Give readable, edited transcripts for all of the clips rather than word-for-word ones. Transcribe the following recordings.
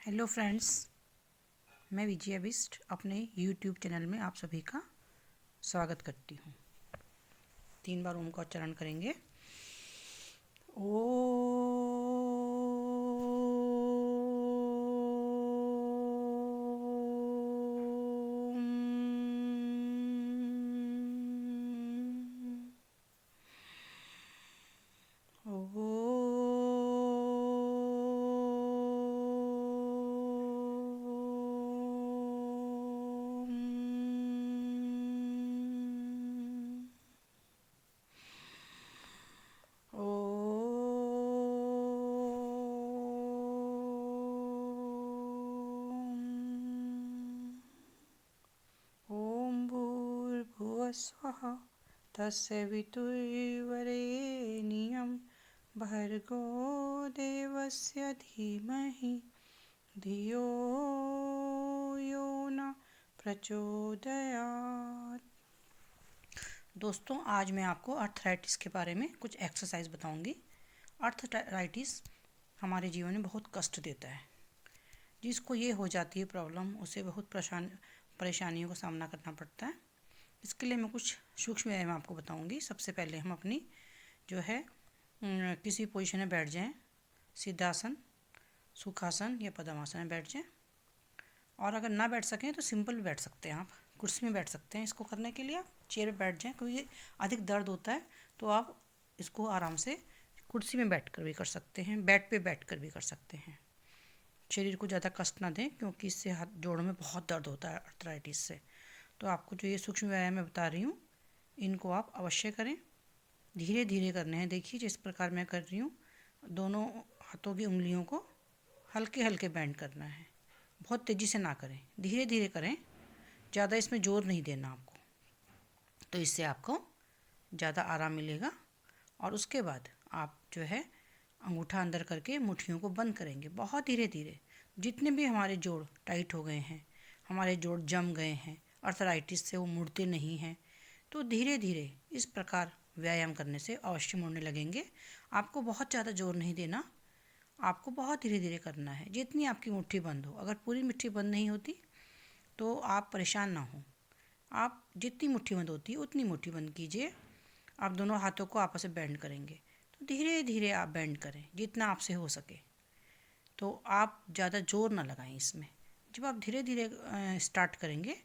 Hello friends, मैं विजया बिस्ट अपने YouTube channel में आप सभी का स्वागत करती हूँ। 3 बार ओम का उच्चारण करेंगे। ओम भूर्भुवः स्वः तस्य वितुर्वरेण्यं भर्गो देवस्य धीमहि धियो यो न प्रचोदयात्। दोस्तों, आज मैं आपको आर्थराइटिस के बारे में कुछ एक्सरसाइज बताऊंगी। आर्थराइटिस हमारे जीवन में बहुत कष्ट देता है। जिसको ये हो जाती है प्रॉब्लम, उसे बहुत परेशानियों का सामना करना पड़ता है। इसके लिए मैं कुछ सूक्ष्म व्यायाम आपको बताऊंगी। सबसे पहले हम अपनी जो है किसी पोजीशन में बैठ जाएं। सिद्धासन, सुखासन या पद्मासन में बैठ जाएं। और अगर ना बैठ सकें तो सिंपल बैठ सकते हैं, आप कुर्सी में बैठ सकते हैं। इसको करने के लिए आप चेयर पे बैठ जाएं। क्योंकि अधिक दर्द होता है तो आप इसको आराम से कुर्सी में बैठ कर भी कर सकते हैं, बेड पे बैठ कर भी कर सकते हैं। शरीर को ज़्यादा कष्ट ना दें, क्योंकि इससे हाथ जोड़ों में बहुत दर्द होता है आर्थराइटिस से। तो आपको जो ये सूक्ष्म व्यायाम मैं बता रही हूँ, इनको आप अवश्य करें। धीरे धीरे करने हैं। देखिए, जिस प्रकार मैं कर रही हूँ, दोनों हाथों की उंगलियों को हल्के हल्के बैंड करना है। बहुत तेज़ी से ना करें, धीरे धीरे करें। ज़्यादा इसमें जोर नहीं देना आपको, तो इससे आपको ज़्यादा आराम मिलेगा। और उसके बाद आप जो है अंगूठा अंदर करके मुट्ठियों को बंद करेंगे बहुत धीरे धीरे। जितने भी हमारे जोड़ टाइट हो गए हैं, हमारे जोड़ जम गए हैं, आर्थराइटिस से वो मुड़ते नहीं हैं, तो धीरे धीरे इस प्रकार व्यायाम करने से अवश्य मुड़ने लगेंगे। आपको बहुत ज़्यादा जोर नहीं देना, आपको बहुत धीरे धीरे करना है। जितनी आपकी मुट्ठी बंद हो, अगर पूरी मुट्ठी बंद नहीं होती तो आप परेशान ना हो। आप जितनी मुट्ठी बंद होती है उतनी मुट्ठी बंद कीजिए। आप दोनों हाथों को आपस में बैंड करेंगे, तो धीरे धीरे आप बैंड करें जितना आपसे हो सके। तो आप ज़्यादा जोर ना लगाएं इसमें। जब आप धीरे धीरे स्टार्ट करेंगे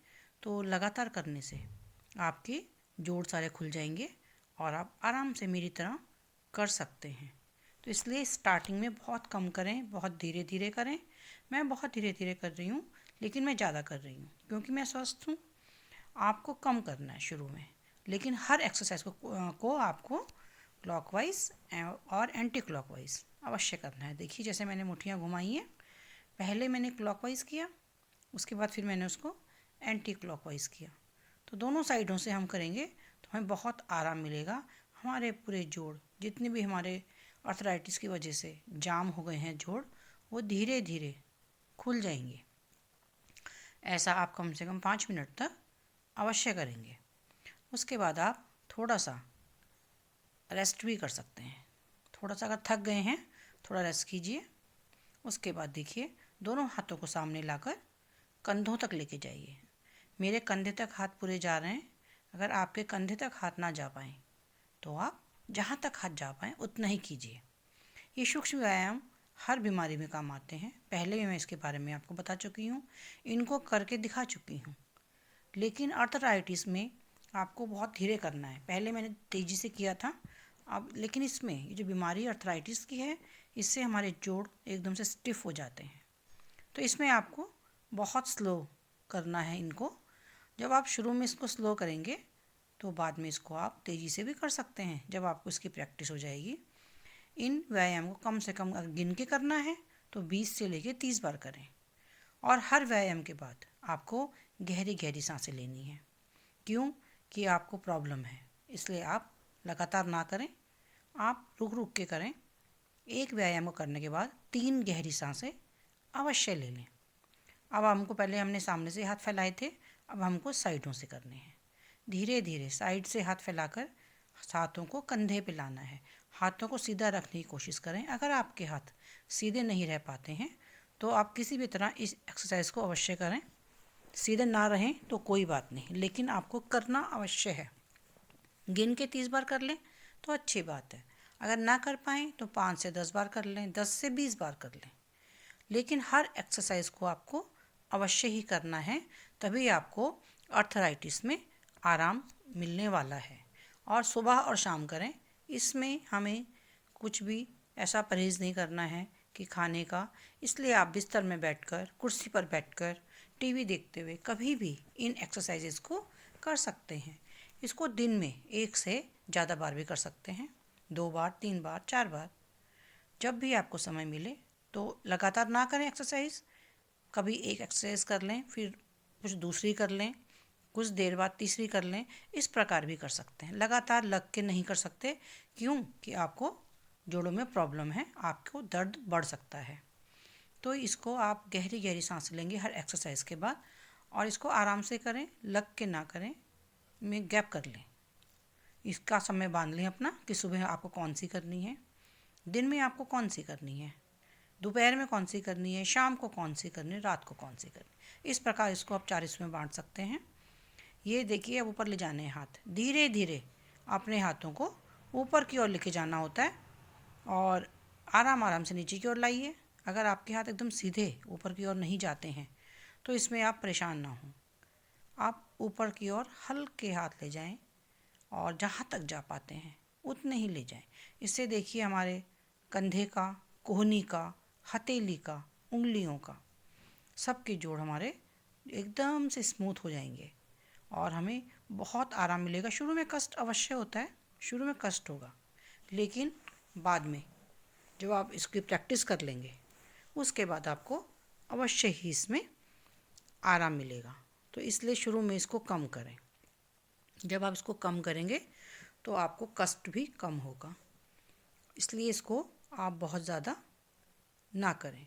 तो लगातार करने से आपके जोड़ सारे खुल जाएंगे और आप आराम से मेरी तरह कर सकते हैं। तो इसलिए स्टार्टिंग में बहुत कम करें, बहुत धीरे धीरे करें। मैं बहुत धीरे धीरे कर रही हूँ, लेकिन मैं ज़्यादा कर रही हूँ क्योंकि मैं स्वस्थ हूँ। आपको कम करना है शुरू में, लेकिन हर एक्सरसाइज को आपको क्लॉकवाइज और एंटी क्लॉकवाइज अवश्य करना है। देखिए, जैसे मैंने मुट्ठियाँ घुमाई हैं, पहले मैंने क्लॉकवाइज किया, उसके बाद फिर मैंने उसको एंटी क्लॉकवाइज किया। तो दोनों साइडों से हम करेंगे तो हमें बहुत आराम मिलेगा। हमारे पूरे जोड़, जितने भी हमारे आर्थराइटिस की वजह से जाम हो गए हैं जोड़, वो धीरे धीरे खुल जाएंगे। ऐसा आप कम से कम 5 मिनट तक अवश्य करेंगे। उसके बाद आप थोड़ा सा रेस्ट भी कर सकते हैं। थोड़ा सा अगर थक गए हैं, थोड़ा रेस्ट कीजिए। उसके बाद देखिए, दोनों हाथों को सामने लाकर कंधों तक लेके जाइए। मेरे कंधे तक हाथ पूरे जा रहे हैं। अगर आपके कंधे तक हाथ ना जा पाएँ तो आप जहाँ तक हाथ जा पाएँ उतना ही कीजिए। ये सूक्ष्म व्यायाम हर बीमारी में काम आते हैं। पहले भी मैं इसके बारे में आपको बता चुकी हूँ, इनको करके दिखा चुकी हूँ। लेकिन आर्थराइटिस में आपको बहुत धीरे करना है। पहले मैंने तेज़ी से किया था, अब लेकिन इसमें ये जो बीमारी आर्थराइटिस की है, इससे हमारे जोड़ एकदम से स्टिफ हो जाते हैं। तो इसमें आपको बहुत स्लो करना है इनको। जब आप शुरू में इसको स्लो करेंगे तो बाद में इसको आप तेज़ी से भी कर सकते हैं, जब आपको इसकी प्रैक्टिस हो जाएगी। इन व्यायाम को कम से कम अगर गिन के करना है तो 20 से लेकर 30 बार करें। और हर व्यायाम के बाद आपको गहरी गहरी सांसें लेनी है। क्यों? कि आपको प्रॉब्लम है, इसलिए आप लगातार ना करें, आप रुक रुक के करें। एक व्यायाम को करने के बाद 3 गहरी सांसें अवश्य ले लें। अब हमको, पहले हमने सामने से हाथ फैलाए थे, अब हमको साइडों से करने हैं। धीरे धीरे साइड से हाथ फैलाकर हाथों को कंधे पे लाना है। हाथों को सीधा रखने की कोशिश करें। अगर आपके हाथ सीधे नहीं रह पाते हैं तो आप किसी भी तरह इस एक्सरसाइज को अवश्य करें। सीधे ना रहें तो कोई बात नहीं, लेकिन आपको करना अवश्य है। गिन के 30 बार कर लें तो अच्छी बात है। अगर ना कर पाएँ तो 5 से 10 बार कर लें, 10 से 20 बार कर लें, लेकिन हर एक्सरसाइज को आपको अवश्य ही करना है, तभी आपको अर्थराइटिस में आराम मिलने वाला है। और सुबह और शाम करें। इसमें हमें कुछ भी ऐसा परहेज़ नहीं करना है कि खाने का, इसलिए आप बिस्तर में बैठकर, कुर्सी पर बैठकर, टीवी देखते हुए कभी भी इन एक्सरसाइजेस को कर सकते हैं। इसको दिन में 1 से ज़्यादा बार भी कर सकते हैं, 2 बार, 3 बार, 4 बार, जब भी आपको समय मिले। तो लगातार ना करें एक्सरसाइज, कभी एक एक्सरसाइज कर लें, फिर कुछ दूसरी कर लें, कुछ देर बाद तीसरी कर लें, इस प्रकार भी कर सकते हैं। लगातार लग के नहीं कर सकते, क्यों कि आपको जोड़ों में प्रॉब्लम है, आपको दर्द बढ़ सकता है। तो इसको आप गहरी गहरी सांस लेंगे हर एक्सरसाइज के बाद, और इसको आराम से करें, लग के ना करें, में गैप कर लें। इसका समय बांध लें अपना कि सुबह आपको कौन सी करनी है, दिन में आपको कौन सी करनी है, दोपहर में कौन सी करनी है, शाम को कौन सी करनी है, रात को कौन सी करनी है। इस प्रकार इसको आप 4 हिस्सों में बांट सकते हैं। ये देखिए, अब ऊपर ले जाने हैं हाथ, धीरे धीरे अपने हाथों को ऊपर की ओर लेके जाना होता है और आराम आराम से नीचे की ओर लाइए। अगर आपके हाथ एकदम सीधे ऊपर की ओर नहीं जाते हैं तो इसमें आप परेशान ना हों। आप ऊपर की ओर हल्के हाथ ले जाएं और जहाँ तक जा पाते हैं उतने ही ले जाएं। इससे देखिए हमारे कंधे का, कोहनी का, हथेली का, उंगलियों का, सबके जोड़ हमारे एकदम से स्मूथ हो जाएंगे और हमें बहुत आराम मिलेगा। शुरू में कष्ट अवश्य होता है, शुरू में कष्ट होगा, लेकिन बाद में जब आप इसकी प्रैक्टिस कर लेंगे उसके बाद आपको अवश्य ही इसमें आराम मिलेगा। तो इसलिए शुरू में इसको कम करें। जब आप इसको कम करेंगे तो आपको कष्ट भी कम होगा, इसलिए इसको आप बहुत ज़्यादा ना करें,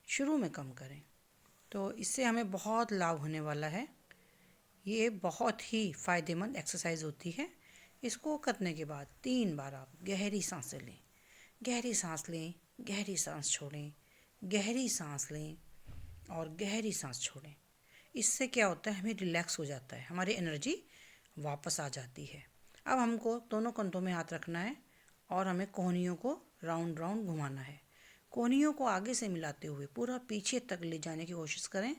शुरू में कम करें। तो इससे हमें बहुत लाभ होने वाला है। ये बहुत ही फ़ायदेमंद एक्सरसाइज होती है। इसको करने के बाद 3 बार आप गहरी सांसें लें, गहरी सांस लें, गहरी सांस छोड़ें, गहरी सांस लें और गहरी सांस छोड़ें। इससे क्या होता है, हमें रिलैक्स हो जाता है, हमारी एनर्जी वापस आ जाती है। अब हमको दोनों कंधों में हाथ रखना है और हमें कोहनियों को राउंड राउंड घुमाना है। कोहनियों को आगे से मिलाते हुए पूरा पीछे तक ले जाने की कोशिश करें।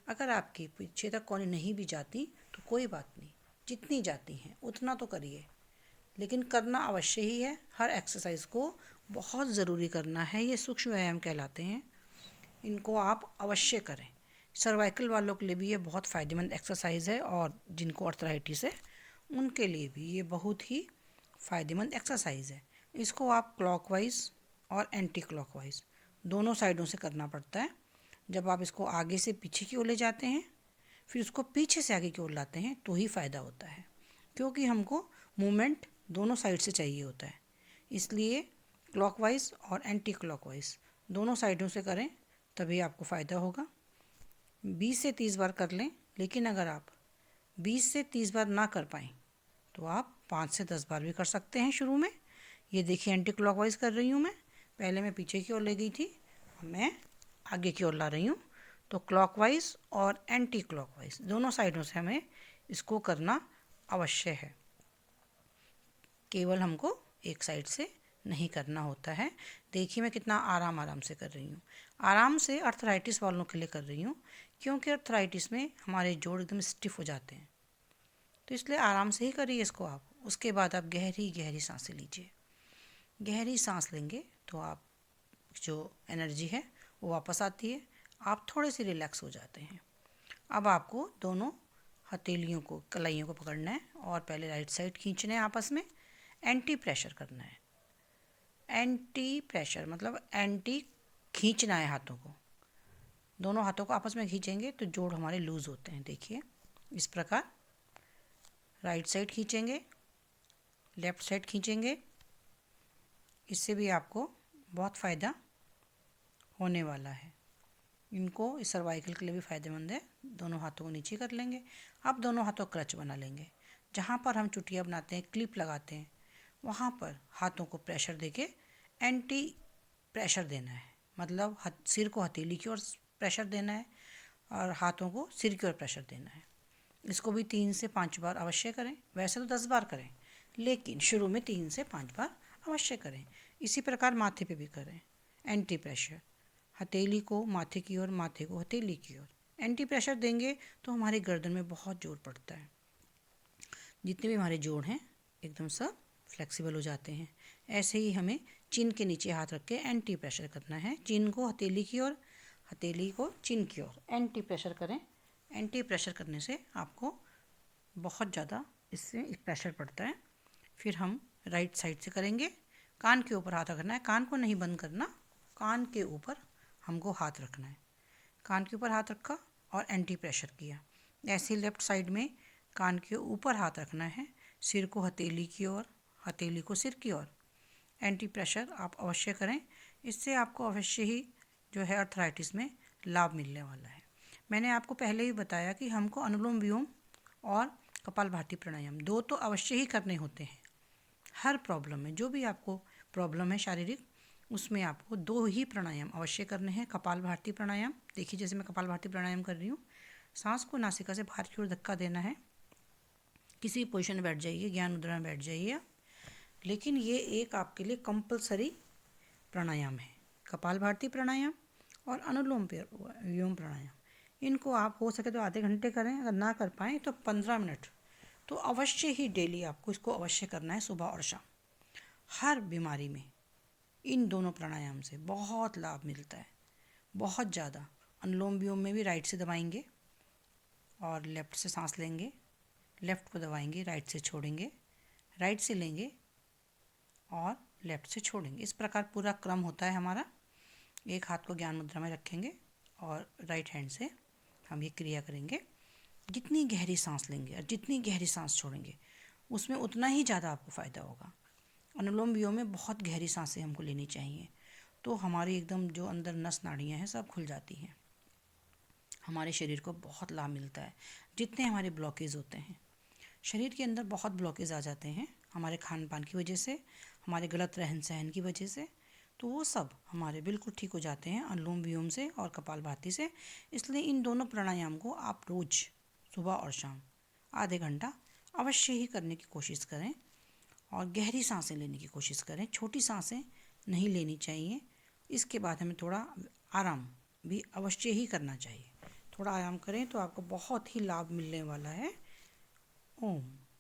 अगर आपकी पीछे तक कोहनी नहीं भी जाती तो कोई बात नहीं, जितनी जाती हैं उतना तो करिए, लेकिन करना अवश्य ही है। हर एक्सरसाइज को बहुत ज़रूरी करना है, ये सूक्ष्म व्यायाम कहलाते हैं, इनको आप अवश्य करें। सर्वाइकल वालों के लिए भी ये बहुत फ़ायदेमंद एक्सरसाइज है और जिनको अर्थराइटिस है उनके लिए भी ये बहुत ही फ़ायदेमंद एक्सरसाइज है। इसको आप क्लॉकवाइज और एंटी क्लॉकवाइज दोनों साइडों से करना पड़ता है। जब आप इसको आगे से पीछे की ओर ले जाते हैं, फिर उसको पीछे से आगे की ओर लाते हैं तो ही फ़ायदा होता है, क्योंकि हमको मूवमेंट दोनों साइड से चाहिए होता है। इसलिए क्लॉकवाइज और एंटी क्लॉकवाइज दोनों साइडों से करें, तभी आपको फ़ायदा होगा। 20 से 30 बार कर लें, लेकिन अगर आप 20 से 30 बार ना कर पाएँ तो आप 5 से 10 बार भी कर सकते हैं शुरू में। ये देखिए, एंटी क्लॉकवाइज कर रही हूँ मैं, पहले मैं पीछे की ओर ले गई थी, अब मैं आगे की ओर ला रही हूँ। तो क्लॉकवाइज और एंटी क्लॉकवाइज दोनों साइडों से हमें इसको करना अवश्य है, केवल हमको एक साइड से नहीं करना होता है। देखिए मैं कितना आराम आराम से कर रही हूँ, आराम से अर्थराइटिस वालों के लिए कर रही हूँ, क्योंकि अर्थराइटिस में हमारे जोड़ एकदम स्टिफ हो जाते हैं। तो इसलिए आराम से ही करिए इसको आप। उसके बाद आप गहरी गहरी सांसें लीजिए। गहरी सांस लेंगे तो आप जो एनर्जी है वो वापस आती है, आप थोड़े से रिलैक्स हो जाते हैं। अब आपको दोनों हथेलियों को, कलाइयों को पकड़ना है और पहले राइट साइड खींचना है, आपस में एंटी प्रेशर करना है। एंटी प्रेशर मतलब एंटी खींचना है हाथों को, दोनों हाथों को आपस में खींचेंगे तो जोड़ हमारे लूज़ होते हैं। देखिए इस प्रकार राइट साइड खींचेंगे, लेफ़्ट साइड खींचेंगे, इससे भी आपको बहुत फ़ायदा होने वाला है। इनको इस सर्वाइकल के लिए भी फ़ायदेमंद है। दोनों हाथों को नीचे कर लेंगे। अब दोनों हाथों क्रच बना लेंगे। जहाँ पर हम चुटिया बनाते हैं, क्लिप लगाते हैं, वहाँ पर हाथों को प्रेशर देके एंटी प्रेशर देना है। मतलब सिर को हथेली की ओर प्रेशर देना है और हाथों को सिर की ओर प्रेशर देना है। इसको भी 3 से 5 बार अवश्य करें। वैसे तो 10 बार करें, लेकिन शुरू में 3 से 5 बार अवश्य करें। इसी प्रकार माथे पे भी करें। एंटी प्रेशर, हथेली को माथे की ओर, माथे को हथेली की ओर एंटी प्रेशर देंगे तो हमारी गर्दन में बहुत जोर पड़ता है। जितने भी हमारे जोड़ हैं एकदम सब फ्लेक्सिबल हो जाते हैं। ऐसे ही हमें चिन के नीचे हाथ रख के एंटी प्रेशर करना है। चिन को हथेली की ओर, हथेली को चिन की ओर एंटी प्रेशर करें। एंटी प्रेशर करने से आपको बहुत ज़्यादा इससे प्रेशर पड़ता है। फिर हम राइट साइड से करेंगे। कान के ऊपर हाथ रखना है, कान को नहीं बंद करना, कान के ऊपर हमको हाथ रखना है। कान के ऊपर हाथ रखा और एंटी प्रेशर किया। ऐसे ही लेफ्ट साइड में कान के ऊपर हाथ रखना है, सिर को हथेली की ओर, हथेली को सिर की ओर एंटी प्रेशर आप अवश्य करें। इससे आपको अवश्य ही जो है अर्थराइटिस में लाभ मिलने वाला है। मैंने आपको पहले ही बताया कि हमको अनुलोम विलोम और कपालभाति प्राणायाम 2 तो अवश्य ही करने होते हैं। हर प्रॉब्लम में, जो भी आपको प्रॉब्लम है शारीरिक, उसमें आपको 2 ही प्राणायाम अवश्य करने हैं। कपालभाति प्राणायाम, देखिए जैसे मैं कपालभाति प्राणायाम कर रही हूँ, सांस को नासिका से बाहर की ओर धक्का देना है। किसी पोजीशन में बैठ जाइए, ज्ञान मुद्रा में बैठ जाइए, लेकिन ये एक आपके लिए कंपलसरी प्राणायाम है। कपालभाति प्राणायाम और अनुलोम विलोम प्राणायाम, इनको आप हो सके तो आधे घंटे करें, अगर ना कर पाएँ तो 15 मिनट तो अवश्य ही डेली आपको इसको अवश्य करना है, सुबह और शाम। हर बीमारी में इन दोनों प्राणायाम से बहुत लाभ मिलता है, बहुत ज़्यादा। अनुलोम विलोम में भी राइट से दबाएंगे और लेफ़्ट से सांस लेंगे, लेफ़्ट को दबाएंगे, राइट से छोड़ेंगे, राइट से लेंगे और लेफ़्ट से छोड़ेंगे। इस प्रकार पूरा क्रम होता है हमारा। एक हाथ को ज्ञान मुद्रा में रखेंगे और राइट हैंड से हम ये क्रिया करेंगे। जितनी गहरी सांस लेंगे और जितनी गहरी सांस छोड़ेंगे, उसमें उतना ही ज़्यादा आपको फ़ायदा होगा। अनुलोम विलोम में बहुत गहरी सांसें हमको लेनी चाहिए, तो हमारी एकदम जो अंदर नस नाड़ियाँ हैं सब खुल जाती हैं। हमारे शरीर को बहुत लाभ मिलता है। जितने हमारे ब्लॉकेज होते हैं शरीर के अंदर, बहुत ब्लॉकेज आ जाते हैं हमारे खान पान की वजह से, हमारे गलत रहन सहन की वजह से, तो वो सब हमारे बिल्कुल ठीक हो जाते हैं अनुलोम विलोम से और कपालभाति से। इसलिए इन दोनों प्राणायाम को आप रोज़ सुबह और शाम आधे घंटा अवश्य ही करने की कोशिश करें और गहरी सांसें लेने की कोशिश करें। छोटी सांसें नहीं लेनी चाहिए। इसके बाद हमें थोड़ा आराम भी अवश्य ही करना चाहिए। थोड़ा आराम करें तो आपको बहुत ही लाभ मिलने वाला है। ओम।